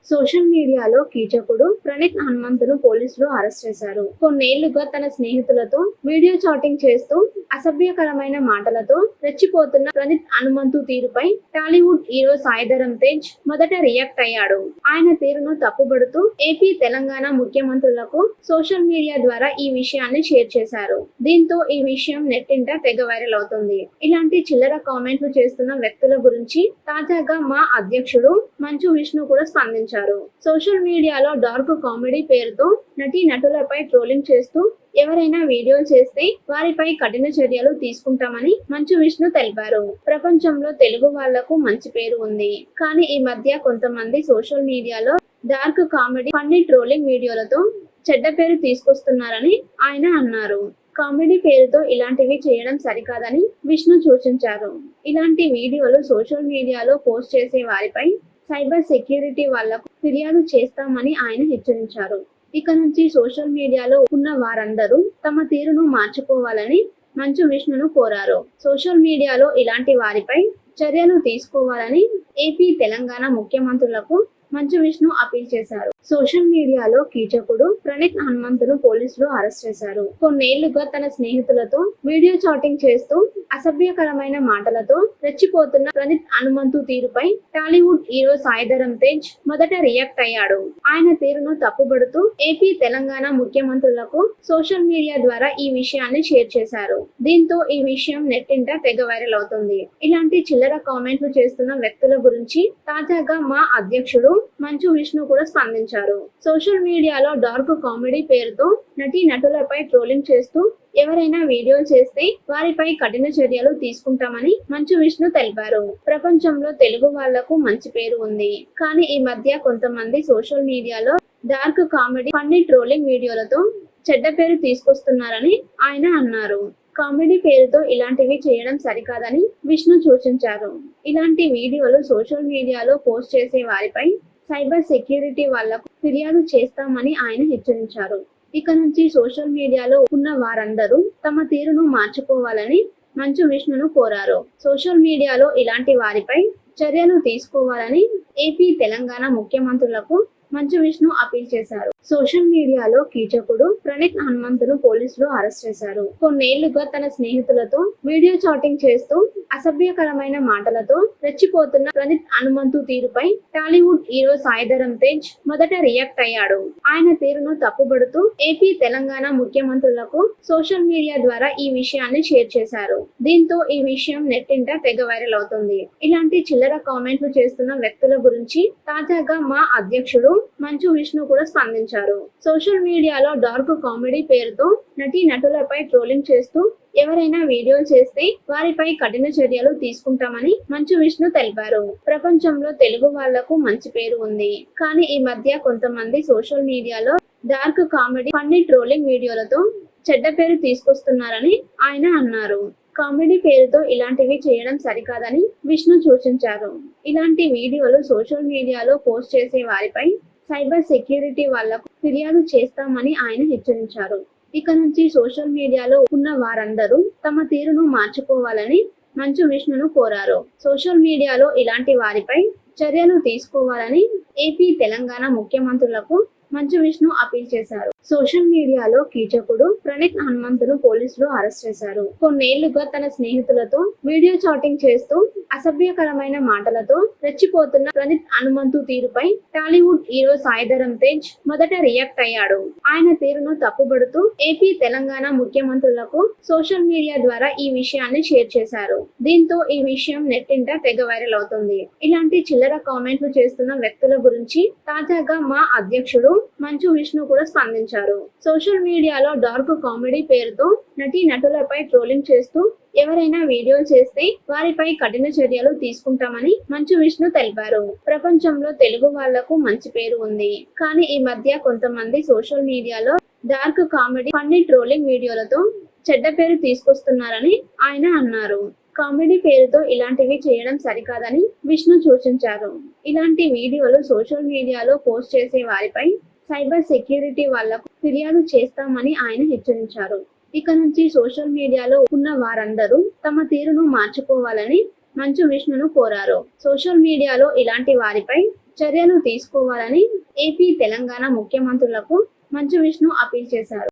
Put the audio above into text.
Social మీడియాలో కీచకుడు ప్రణీత్ హనుమంతును పోలీసులు అరెస్ట్ చేశారు. కొన్నేళ్లుగా తన స్నేహితులతో వీడియో చాటింగ్ చేస్తూ అసభ్యకరమైన మాటలతో రెచ్చిపోతున్న ప్రణీత్ హనుమంతు తీరుపై టాలీవుడ్ హీరో సాయి ధరమ్ తేజ్ మొదట రియాక్ట్ అయ్యాడు. ఆయన తీరును తప్పుబడుతూ ఏపీ, తెలంగాణ ముఖ్యమంత్రులకు సోషల్ మీడియా ద్వారా ఈ విషయాన్ని షేర్ చేశారు. దీంతో ఈ విషయం నెట్టింట తెగ వైరల్ అవుతుంది. ఇలాంటి చిల్లర కామెంట్లు చేస్తున్న వ్యక్తుల గురించి తాజాగా మా అధ్యక్షుడు మంచు విష్ణు కూడా స్పందించారు. సోషల్ మీడియాలో డార్క్ కామెడీ పేరుతో నటీ నటులపై ట్రోలింగ్ చేస్తూ ఎవరైనా వీడియోలు చేస్తే వారిపై కఠిన చర్యలు తీసుకుంటామని మంచు విష్ణు తెలిపారు. ప్రపంచంలో తెలుగు వాళ్లకు మంచి పేరు ఉంది. కానీ ఈ మధ్య కొంతమంది సోషల్ మీడియాలో డార్క్ కామెడీ, ఫన్నీ ట్రోలింగ్ వీడియోలతో చెడ్డ పేరు తీసుకొస్తున్నారని ఆయన అన్నారు. కామెడీ పేరుతో ఇలాంటివి చేయడం సరికాదని విష్ణు సూచించారు. ఇలాంటి వీడియోలు సోషల్ మీడియాలో పోస్ట్ చేసే వారిపై సైబర్ సెక్యూరిటీ వాళ్లకు ఫిర్యాదు చేస్తామని ఆయన హెచ్చరించారు. ఇక నుంచి సోషల్ మీడియాలో ఉన్న వారందరూ తమ తీరును మార్చుకోవాలని మంచు విష్ణును కోరారు. సోషల్ మీడియాలో ఇలాంటి వారిపై చర్యలు తీసుకోవాలని ఏపీ, తెలంగాణ ముఖ్యమంత్రులకు మంచు విష్ణు అపీల్ చేశారు. సోషల్ మీడియాలో కీచకుడు ప్రణీత్ హనుమంతును పోలీసులు అరెస్ట్ చేశారు. కొన్నేళ్లుగా తన స్నేహితులతో వీడియో చాటింగ్ చేస్తూ అసభ్యకరమైన మాటలతో రెచ్చిపోతున్న ప్రణీత్ హనుమంతు తీరుపై టాలీవుడ్ హీరో సాయి ధరమ్ తేజ్ మొదట రియాక్ట్ అయ్యాడు. ఆయన తీరును తప్పుబడుతూ ఏపీ, తెలంగాణ ముఖ్యమంత్రులకు సోషల్ మీడియా ద్వారా ఈ విషయాన్ని షేర్ చేశారు. దీంతో ఈ విషయం నెట్టింట తెగ వైరల్ అవుతుంది. ఇలాంటి చిల్లర కామెంట్లు చేస్తున్న వ్యక్తుల గురించి తాజాగా మా అధ్యక్షుడు మంచు విష్ణు కూడా స్పందించారు. సోషల్ మీడియాలో డార్క్ కామెడీ పేరుతో నటీ నటులపై ట్రోలింగ్ చేస్తూ ఎవరైనా వీడియోలు చేస్తే వారిపై కఠిన చర్యలు తీసుకుంటామని మంచు విష్ణు తెలిపారు. ప్రపంచంలో తెలుగు వాళ్లకు మంచి పేరు ఉంది. కానీ ఈ మధ్య కొంతమంది సోషల్ మీడియాలో డార్క్ కామెడీ, ఫన్నీ ట్రోలింగ్ వీడియోలతో చెడ్డ పేరు తీసుకొస్తున్నారని ఆయన అన్నారు. కామెడీ పేరుతో ఇలాంటివి చేయడం సరికాదని విష్ణు సూచించారు. ఇలాంటి వీడియోలు సోషల్ మీడియాలో పోస్ట్ చేసే వారిపై సైబర్ సెక్యూరిటీ వాళ్లకు ఫిర్యాదు చేస్తామని ఆయన హెచ్చరించారు. ఇక నుంచి సోషల్ మీడియాలో ఉన్న వారందరూ తమ తీరును మార్చుకోవాలని మంచు విష్ణును కోరారు. సోషల్ మీడియాలో ఇలాంటి వారిపై చర్యలు తీసుకోవాలని ఏపీ, తెలంగాణ ముఖ్యమంత్రులకు మంచు విష్ణు అపీల్ చేశారు. సోషల్ మీడియాలో కీచకుడు ప్రణీత్ హనుమంతును పోలీసులు అరెస్ట్ చేశారు. కొన్నేళ్లుగా తన స్నేహితులతో వీడియో చాటింగ్ చేస్తూ అసభ్యకరమైన మాటలతో రెచ్చిపోతున్న ప్రణీత్ హనుమంతు తీరుపై టాలీవుడ్ హీరో సాయి ధరమ్ తేజ్ మొదట రియాక్ట్ అయ్యాడు. ఆయన తీరును తప్పుబడుతూ ఏపీ, తెలంగాణ ముఖ్యమంత్రులకు సోషల్ మీడియా ద్వారా ఈ విషయాన్ని షేర్ చేశారు. దీంతో ఈ విషయం నెట్టింట తెగ వైరల్ అవుతుంది. ఇలాంటి చిల్లర కామెంట్లు చేస్తున్న వ్యక్తుల గురించి తాజాగా మా అధ్యక్షుడు మంచు విష్ణు కూడా స్పందించారు. సోషల్ మీడియాలో డార్క్ కామెడీ పేరుతో నటీ నటులపై ట్రోలింగ్ చేస్తూ ఎవరైనా వీడియోలు చేస్తే వారిపై కఠిన చర్యలు తీసుకుంటామని మంచు విష్ణు తెలిపారు. ప్రపంచంలో తెలుగు వాళ్లకు మంచి పేరు ఉంది. కానీ ఈ మధ్య కొంతమంది సోషల్ మీడియాలో డార్క్ కామెడీ, ఫన్నీ ట్రోలింగ్ వీడియోలతో చెడ్డ పేరు తీసుకొస్తున్నారని ఆయన అన్నారు. కామెడీ పేరుతో ఇలాంటివి చేయడం సరికాదని విష్ణు సూచించారు. ఇలాంటి వీడియోలు సోషల్ మీడియాలో పోస్ట్ చేసే వారిపై సైబర్ సెక్యూరిటీ వాళ్లకు ఫిర్యాదు చేస్తామని ఆయన హెచ్చరించారు. ఇక నుంచి సోషల్ మీడియాలో ఉన్న వారందరూ తమ తీరును మార్చుకోవాలని మంచు విష్ణును కోరారు. సోషల్ మీడియాలో ఇలాంటి వారిపై చర్యలు తీసుకోవాలని ఏపీ, తెలంగాణ ముఖ్యమంత్రులకు మంచు విష్ణు అపీల్ చేశారు. సోషల్ మీడియాలో కీచకుడు ప్రణీత్ హనుమంతును పోలీసులు అరెస్ట్ చేశారు. కొన్నేళ్లుగా తన స్నేహితులతో వీడియో చాటింగ్ చేస్తూ అసభ్యకరమైన మాటలతో రెచ్చిపోతున్న ప్రణీత్ హనుమంతు తీరుపై టాలీవుడ్ హీరో సాయి ధరమ్ తేజ్ మొదట రియాక్ట్ అయ్యాడు. ఆయన తీరును తప్పుబడుతూ ఏపీ, తెలంగాణ ముఖ్యమంత్రులకు సోషల్ మీడియా ద్వారా ఈ విషయాన్ని షేర్ చేశారు. దీంతో ఈ విషయం నెట్టింట తెగ వైరల్ అవుతుంది. ఇలాంటి చిల్లర కామెంట్లు చేస్తున్న వ్యక్తుల గురించి తాజాగా మా అధ్యక్షుడు మంచు విష్ణు కూడా స్పందించారు. సోషల్ మీడియాలో డార్క్ కామెడీ పేరుతో నటీ నటులపై ట్రోలింగ్ చేస్తూ ఎవరైనా వీడియోలు చేస్తే వారిపై కఠిన చర్యలు తీసుకుంటామని మంచు విష్ణు తెలిపారు. ప్రపంచంలో తెలుగు వాళ్లకు మంచి పేరు ఉంది. కానీ ఈ మధ్య కొంతమంది సోషల్ మీడియాలో డార్క్ కామెడీ, ఫన్నీ ట్రోలింగ్ వీడియోలతో చెడ్డ పేరు తీసుకొస్తున్నారని ఆయన అన్నారు. కామెడీ పేరుతో ఇలాంటివి చేయడం సరికాదని విష్ణు సూచించారు. ఇలాంటి వీడియోలు సోషల్ మీడియాలో పోస్ట్ చేసే వారిపై సైబర్ సెక్యూరిటీ వాళ్లకు ఫిర్యాదు చేస్తామని ఆయన హెచ్చరించారు. ఇక నుంచి సోషల్ మీడియాలో ఉన్న వారందరూ తమ తీరును మార్చుకోవాలని మంచు విష్ణును కోరారు. సోషల్ మీడియాలో ఇలాంటి వారిపై చర్యలు తీసుకోవాలని ఏపీ, తెలంగాణ ముఖ్యమంత్రులకు మంచు విష్ణు అప్పీల్ చేశారు.